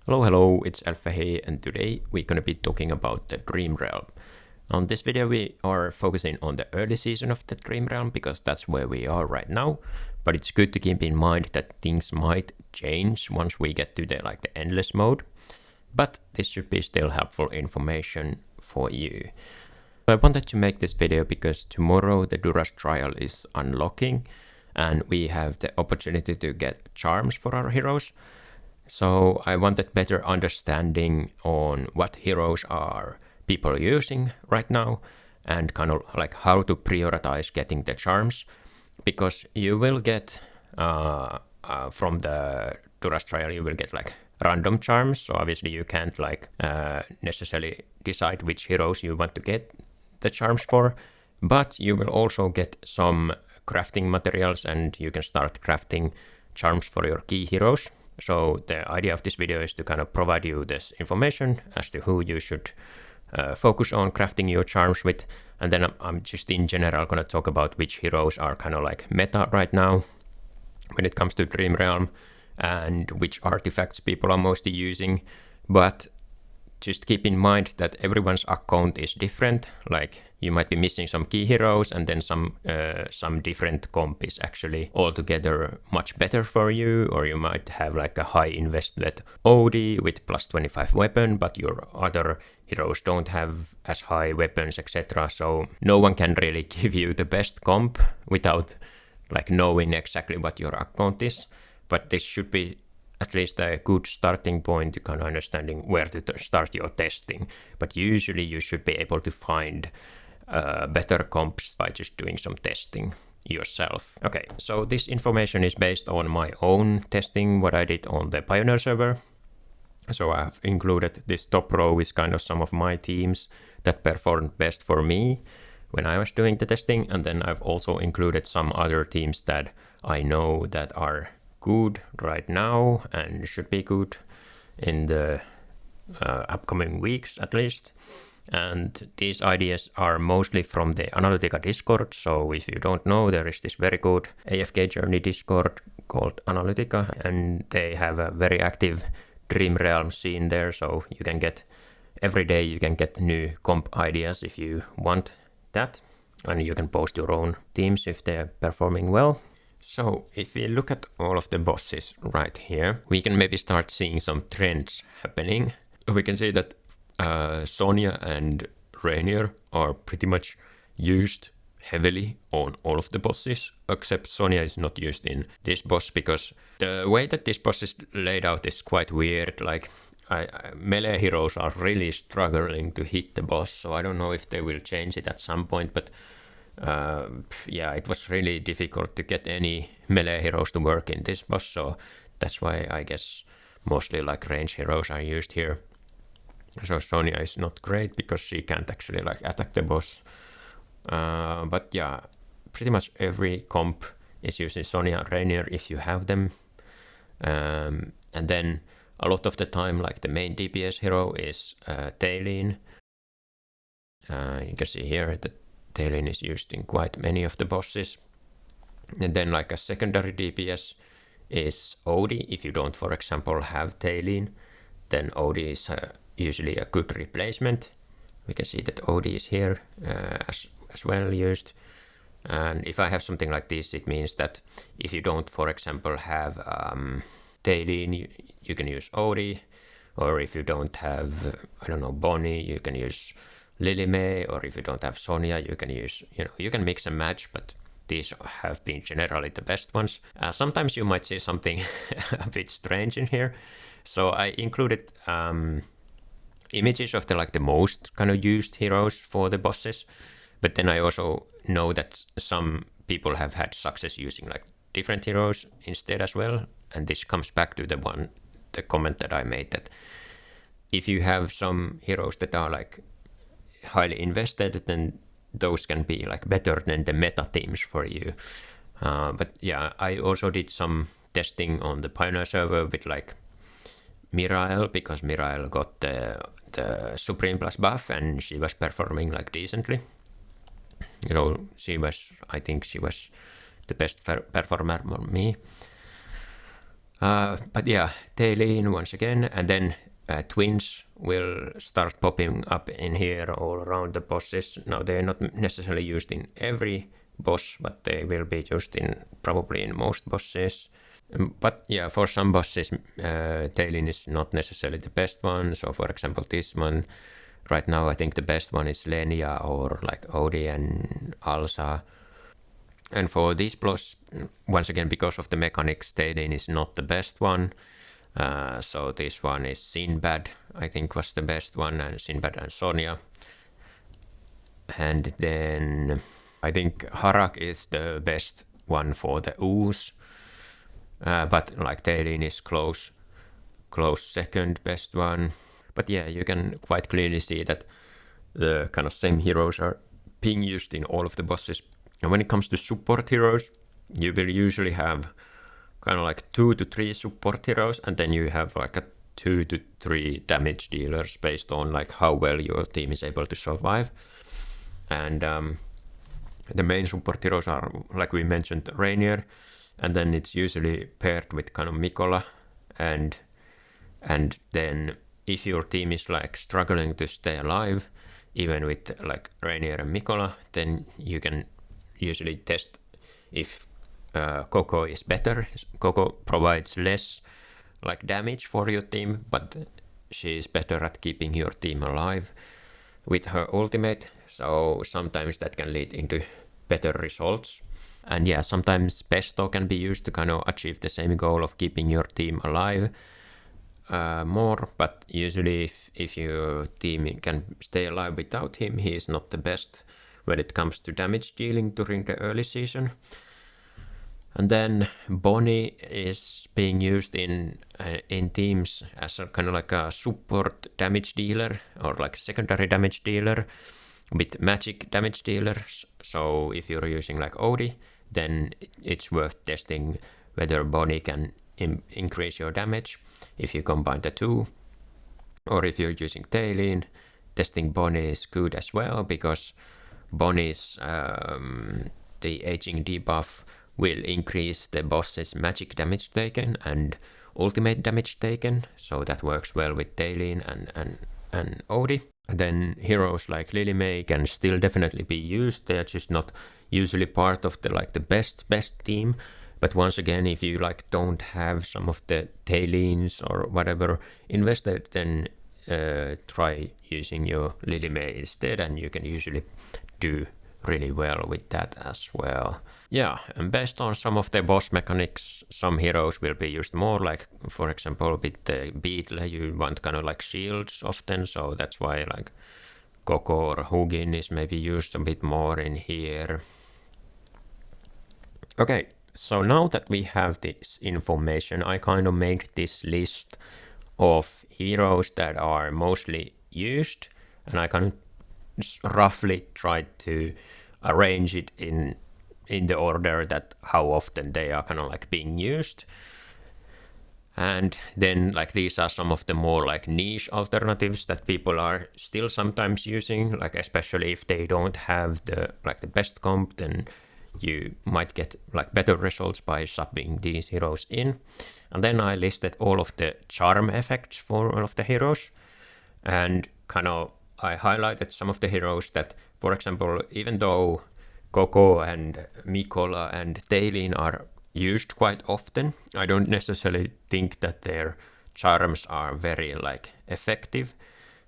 Hello, it's Alpha here, and today we're gonna be talking about the Dream Realm. On this video we are focusing on the early season of the Dream Realm because that's where we are right now, but it's good to keep in mind that things might change once we get to the endless mode, but this should be still helpful information for you. I wanted to make this video because tomorrow the Dura's trial is unlocking and we have the opportunity to get charms for our heroes. So I wanted better understanding on what heroes are people using right now and kind of like how to prioritize getting the charms, because you will get from the Dura's trial you will get like random charms, so obviously you can't necessarily decide which heroes you want to get the charms for, but you will also get some crafting materials and you can start crafting charms for your key heroes. So the idea of this video is to kind of provide you this information as to who you should focus on crafting your charms with, and then I'm just in general going to talk about which heroes are kind of like meta right now when it comes to Dream Realm and which artifacts people are mostly using. But just keep in mind that everyone's account is different. Like you might be missing some key heroes and then some different comp is actually altogether much better for you, or you might have like a high invested OD with plus 25 weapon, but your other heroes don't have as high weapons, etc. So no one can really give you the best comp without like knowing exactly what your account is, but this should be at least a good starting point to kind of understanding where to start your testing. But usually you should be able to find better comps by just doing some testing yourself. Okay, so this information is based on my own testing, what I did on the Pioneer server. So I've included this top row is kind of some of my teams that performed best for me when I was doing the testing, and then I've also included some other teams that I know that are good right now and should be good in the upcoming weeks at least. And these ideas are mostly from the Analytica Discord. So if you don't know, there is this very good AFK journey Discord called Analytica, and they have a very active Dream Realm scene there. So you can get every day you can get new comp ideas if you want that, and you can post your own teams if they're performing well. So if we look at all of the bosses right here, we can maybe start seeing some trends happening. We can see that Sonya and Rainier are pretty much used heavily on all of the bosses, except Sonya is not used in this boss because the way that this boss is laid out is quite weird. Like melee heroes are really struggling to hit the boss, so I don't know if they will change it at some point, but yeah, it was really difficult to get any melee heroes to work in this boss, so that's why I guess mostly like range heroes are used here. So Sonya is not great because she can't actually like attack the boss. But yeah, pretty much every comp is using Sonya and Rainier if you have them. And then a lot of the time like the main DPS hero is Tailin. You can see here that Tailin is used in quite many of the bosses. And then like a secondary DPS is Odie. If you don't, for example, have Tailin, then Odie is usually a good replacement. We can see that Odie is here as well used. And if I have something like this, it means that if you don't, for example, have Tailin, you can use Odie. Or if you don't have, I don't know, Bonnie, you can use Lily May, or if you don't have Sonya, you can use, you can mix and match, but these have been generally the best ones. Sometimes you might see something a bit strange in here. So I included images of the most kind of used heroes for the bosses, but then I also know that some people have had success using like different heroes instead as well. And this comes back to the comment that I made, that if you have some heroes that are like highly invested, then those can be like better than the meta teams for you. But yeah, I also did some testing on the Pioneer server with like Mirael, because Mirael got the Supreme Plus buff and she was performing like decently. I think she was the best performer for me. But yeah, Tailin once again, and then twins will start popping up in here all around the bosses. Now they're not necessarily used in every boss, but they will be used in probably in most bosses. But yeah, for some bosses, Tailin is not necessarily the best one. So for example, this one, right now I think the best one is Lenia or like Odie and Alsa. And for this boss, once again, because of the mechanics, Tailin is not the best one. So this one is Sinbad, I think was the best one, and Sinbad and Sonia. And then I think Harak is the best one for the ooze. But like Tailin is close second best one. But yeah, you can quite clearly see that the kind of same heroes are being used in all of the bosses. And when it comes to support heroes, you will usually have kind of like 2 to 3 support heroes, and then you have like a 2 to 3 damage dealers based on like how well your team is able to survive. And the main support heroes are, like we mentioned, Rainier, and then it's usually paired with kind of Mikola, and then if your team is like struggling to stay alive, even with like Rainier and Mikola, then you can usually test if Coco is better. Coco provides less like damage for your team, but she is better at keeping your team alive with her ultimate. So sometimes that can lead into better results. And yeah, sometimes Pesto can be used to kind of achieve the same goal of keeping your team alive more, but usually if your team can stay alive without him, he is not the best when it comes to damage dealing during the early season. And then Bonnie is being used in teams as a kind of like a support damage dealer or like secondary damage dealer with magic damage dealers. So if you're using like Odie, then it's worth testing whether Bonnie can increase your damage if you combine the two. Or if you're using Tailin, testing Bonnie is good as well, because Bonnie's the aging debuff will increase the boss's magic damage taken and ultimate damage taken, so that works well with Tailin and Odie. Then heroes like Lily May can still definitely be used. They are just not usually part of the like the best team. But once again, if you like don't have some of the Tailins or whatever invested, then try using your Lily May instead, and you can usually do really well with that as well. Yeah, and based on some of the boss mechanics, some heroes will be used more, like for example with the Beetle you want kind of like shields often, so that's why like Coco or Hugin is maybe used a bit more in here. Okay, so now that we have this information, I kind of made this list of heroes that are mostly used, and I kind of roughly tried to arrange it in the order that how often they are kind of like being used. And then like these are some of the more like niche alternatives that people are still sometimes using, like especially if they don't have the like the best comp, then you might get like better results by subbing these heroes in. And then I listed all of the charm effects for all of the heroes, and kind of I highlighted some of the heroes that, for example, even though Coco and Mikola and Tailin are used quite often, I don't necessarily think that their charms are very like effective.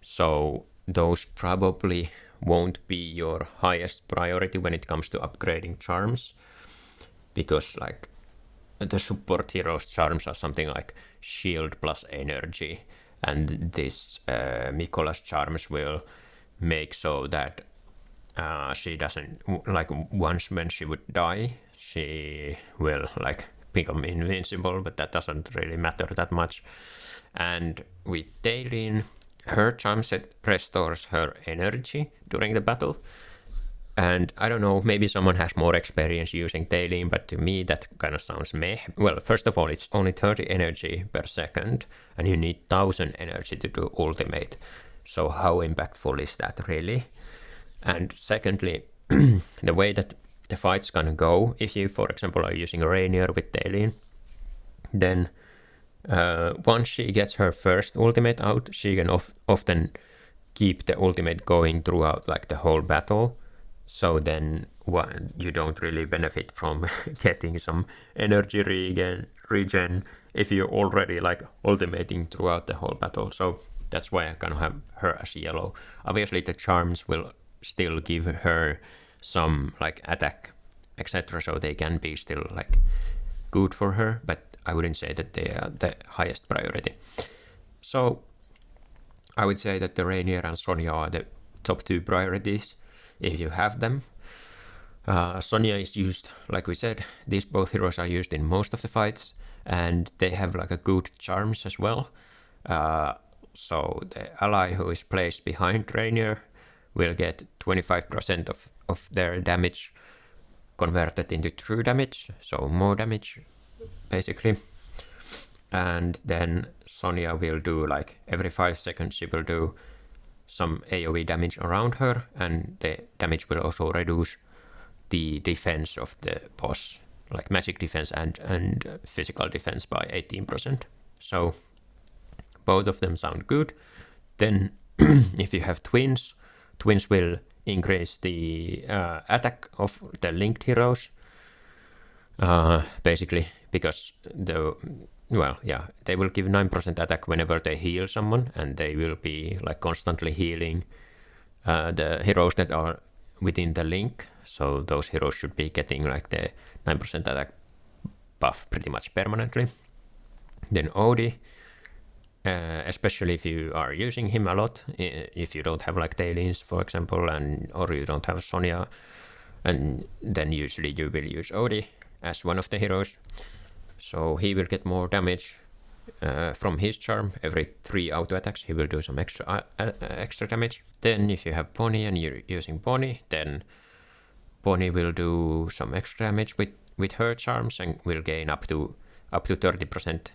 So those probably won't be your highest priority when it comes to upgrading charms, because like the support heroes charms are something like shield plus energy, and this Mikola's charms will make so that she doesn't, like once when she would die, she will like become invincible, but that doesn't really matter that much. And with Tailin, her charm set restores her energy during the battle. And I don't know, maybe someone has more experience using Tailin, but to me that kind of sounds meh. Well, first of all, it's only 30 energy per second, and you need 1000 energy to do ultimate. So how impactful is that really? And secondly, the way that the fight's gonna go, if you, for example, are using a Rainier with Tailin, then Once she gets her first ultimate out, she can often keep the ultimate going throughout like the whole battle. So then you don't really benefit from getting some energy regen if you're already like ultimating throughout the whole battle. So that's why I kind of have her as yellow. Obviously the charms will still give her some like attack, etc. So they can be still like good for her, but I wouldn't say that they are the highest priority. So I would say that the Rainier and Sonya are the top 2 priorities if you have them. Sonya is used, like we said, these both heroes are used in most of the fights, and they have like a good charms as well. So the ally who is placed behind Rainier will get 25% of their damage converted into true damage, so more damage basically. And then Sonya will do like every 5 seconds she will do some AoE damage around her, and the damage will also reduce the defense of the boss, like magic defense and physical defense by 18%. So both of them sound good. Then if you have twins will increase the attack of the linked heroes, basically because they will give 9% attack whenever they heal someone, and they will be like constantly healing the heroes that are within the link. So those heroes should be getting like the 9% attack buff pretty much permanently. Then Odie, especially if you are using him a lot, if you don't have like Daylins for example, or you don't have Sonya, and then usually you will use Odie as one of the heroes. So he will get more damage from his charm. Every 3 auto attacks he will do some extra damage. Then if you have Bonnie and you're using Bonnie, then Bonnie will do some extra damage with her charms and will gain up to 30%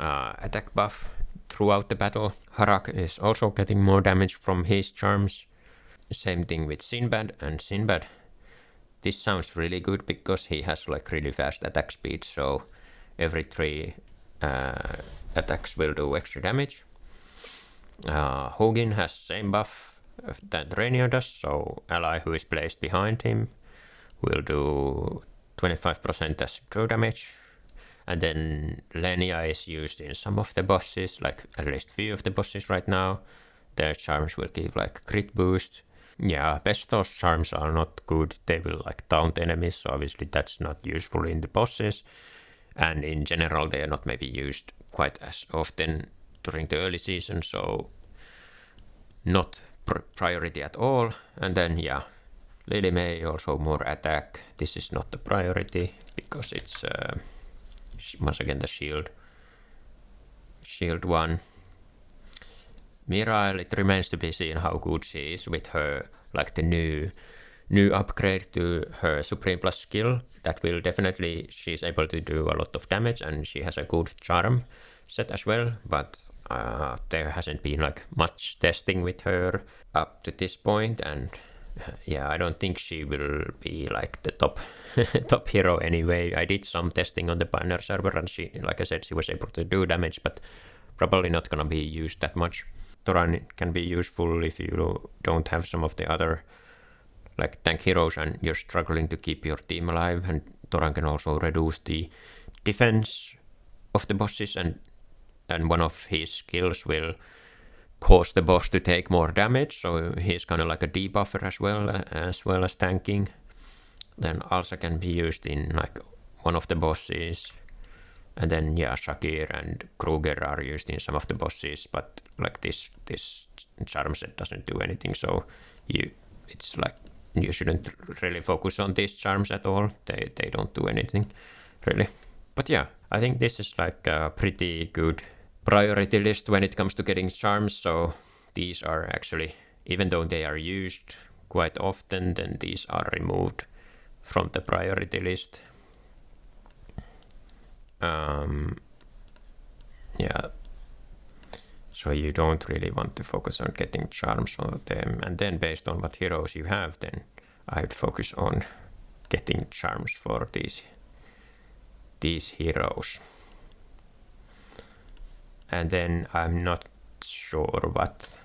attack buff throughout the battle. Harak is also getting more damage from his charms. Same thing with Sinbad, and Sinbad, this sounds really good because he has like really fast attack speed, so every 3 attacks will do extra damage. Hugin has same buff that Rainier does, so ally who is placed behind him will do 25% as true damage. And then Lenia is used in some of the bosses, like at least few of the bosses right now. Their charms will give like crit boost. Yeah, Pestos charms are not good. They will like taunt enemies, so obviously that's not useful in the bosses. And in general, they are not maybe used quite as often during the early season, so not priority at all. And then yeah, Lily May also more attack. This is not the priority because it's once again the shield one. Mirael, it remains to be seen how good she is with her, like the new upgrade to her Supreme Plus skill. That will definitely, she's able to do a lot of damage, and she has a good charm set as well, but there hasn't been like much testing with her up to this point, and yeah, I don't think she will be like the top hero anyway. I did some testing on the Pioneer server, and she, like I said, she was able to do damage, but probably not gonna be used that much. Toran can be useful if you don't have some of the other like tank heroes and you're struggling to keep your team alive, and Toran can also reduce the defense of the bosses, and one of his skills will cause the boss to take more damage, so he's kind of like a debuffer as well as tanking. Then Alsa can be used in like one of the bosses, and then yeah, Shakir and Kruger are used in some of the bosses, but like this charm set doesn't do anything, so it's like you shouldn't really focus on these charms at all. They don't do anything really. But yeah, I think this is like a pretty good priority list when it comes to getting charms. So these are actually, even though they are used quite often, then these are removed from the priority list. Yeah, so you don't really want to focus on getting charms on them, and then based on what heroes you have, then I would focus on getting charms for these heroes. And then I'm not sure what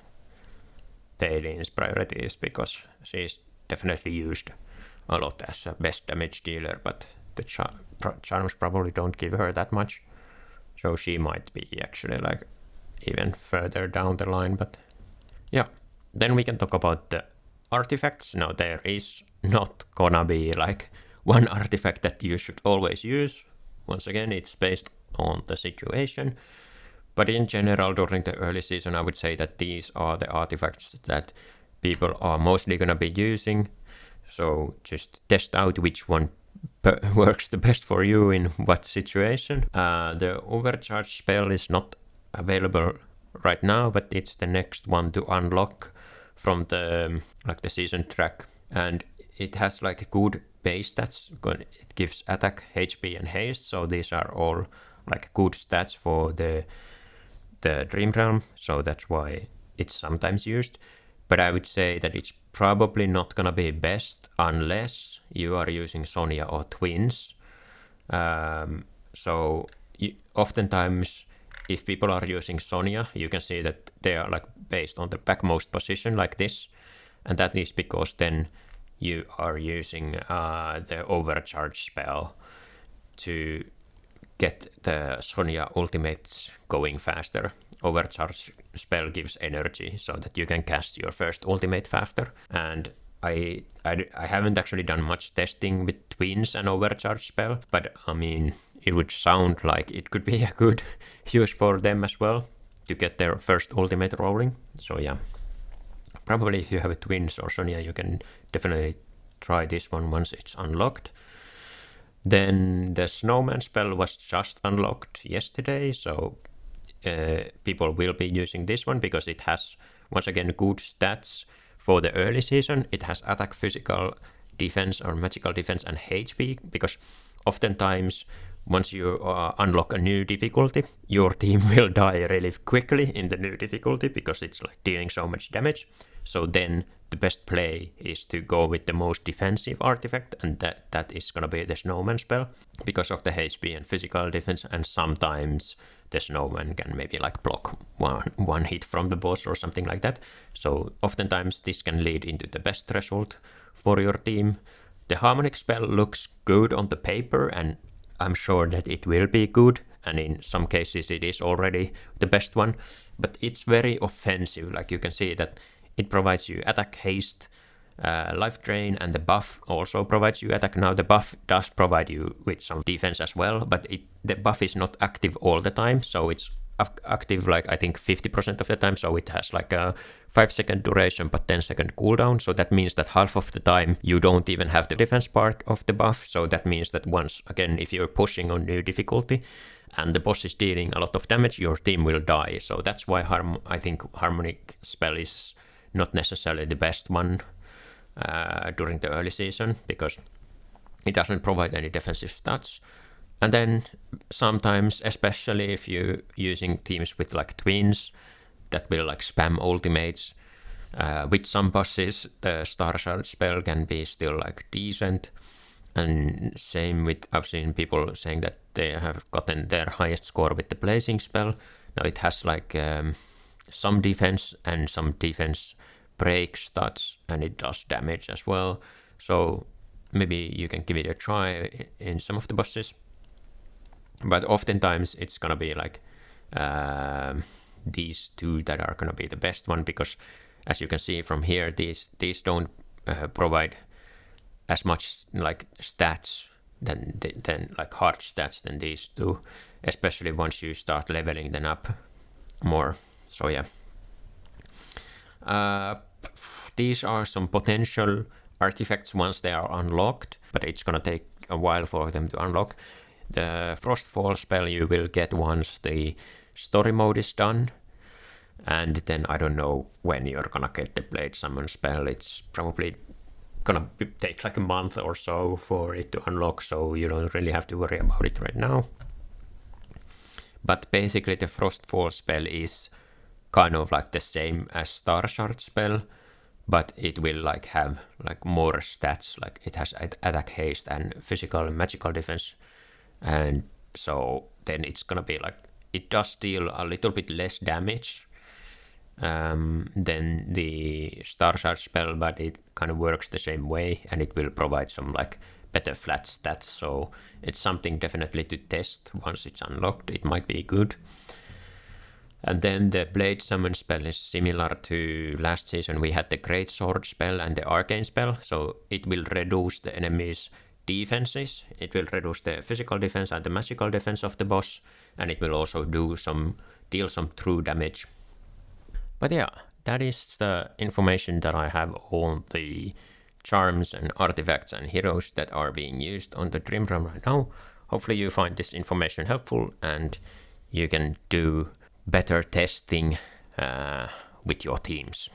Thaylen's priority is, because she's definitely used a lot as a best damage dealer, but the charms probably don't give her that much. So she might be actually like even further down the line, but yeah. Then we can talk about the artifacts. Now there is not gonna be like one artifact that you should always use. Once again, it's based on the situation. But in general, during the early season, I would say that these are the artifacts that people are mostly gonna be using. So just test out which one works the best for you in what situation. The overcharge spell is not available right now, but it's the next one to unlock from the the season track, and it has like good base stats. It gives attack, HP, and haste, so these are all like good stats for the Dream Realm, so that's why it's sometimes used. But I would say that it's probably not gonna be best unless you are using Sonya or Twins. So oftentimes, if people are using Sonya, you can see that they are like based on the backmost position like this, and that is because then you are using the overcharge spell to get the Sonya ultimates going faster. Overcharge spell gives energy so that you can cast your first ultimate faster. And I haven't actually done much testing with Twins and overcharge spell, but I mean, it would sound like it could be a good use for them as well to get their first ultimate rolling. So yeah, probably if you have a Twins or Sonya, you can definitely try this one once it's unlocked. Then the Snowman spell was just unlocked yesterday, so people will be using this one because it has, once again, good stats for the early season. It has attack, physical defense or magical defense, and HP, because oftentimes once you unlock a new difficulty, your team will die really quickly in the new difficulty because it's like dealing so much damage. So then the best play is to go with the most defensive artifact, and that is gonna be the Snowman spell because of the HP and physical defense, and sometimes the Snowman can maybe like block one hit from the boss or something like that. So oftentimes this can lead into the best result for your team. The Harmonic spell looks good on the paper, and I'm sure that it will be good, and in some cases it is already the best one, but it's very offensive. Like you can see that it provides you attack, haste, life drain, and the buff also provides you attack. Now the buff does provide you with some defense as well, but the buff is not active all the time, so it's active like I think 50% of the time, so it has like a 5-second duration but 10-second cooldown, so that means that half of the time you don't even have the defense part of the buff. So that means that once again, if you're pushing on new difficulty and the boss is dealing a lot of damage, your team will die. So that's why I think Harmonic spell is not necessarily the best one during the early season, because it doesn't provide any defensive stats. And then sometimes, especially if you're using teams with like Twins that will like spam ultimates, with some bosses the Star Shard spell can be still like decent. And same with, I've seen people saying that they have gotten their highest score with the Blazing spell. Now it has like some defense and some defense break stats, and it does damage as well. So maybe you can give it a try in some of the bosses. But oftentimes it's gonna be like these two that are gonna be the best one, because as you can see from here, these don't provide as much like stats than like hard stats than these two, especially once you start leveling them up more. So yeah, these are some potential artifacts once they are unlocked, but it's gonna take a while for them to unlock. The Frostfall spell you will get once the story mode is done, and then I don't know when you're gonna get the Blade Summon spell. It's probably gonna take like a month or so for it to unlock, so you don't really have to worry about it right now. But basically the Frostfall spell is kind of like the same as Star Shard spell, but it will like have like more stats. Like it has attack, haste, and physical and magical defense. And so then it's gonna be like it does deal a little bit less damage than the Star Shard spell, but it kind of works the same way, and it will provide some like better flat stats, so it's something definitely to test once it's unlocked. It might be good. And then the Blade Summon spell is similar to last season. We had the Great Sword spell and the Arcane spell, so it will reduce the enemy's defenses. It will reduce the physical defense and the magical defense of the boss, and it will also deal some true damage. But yeah, that is the information that I have on the charms and artifacts and heroes that are being used on the Dream Realm right now. Hopefully you find this information helpful and you can do better testing with your teams.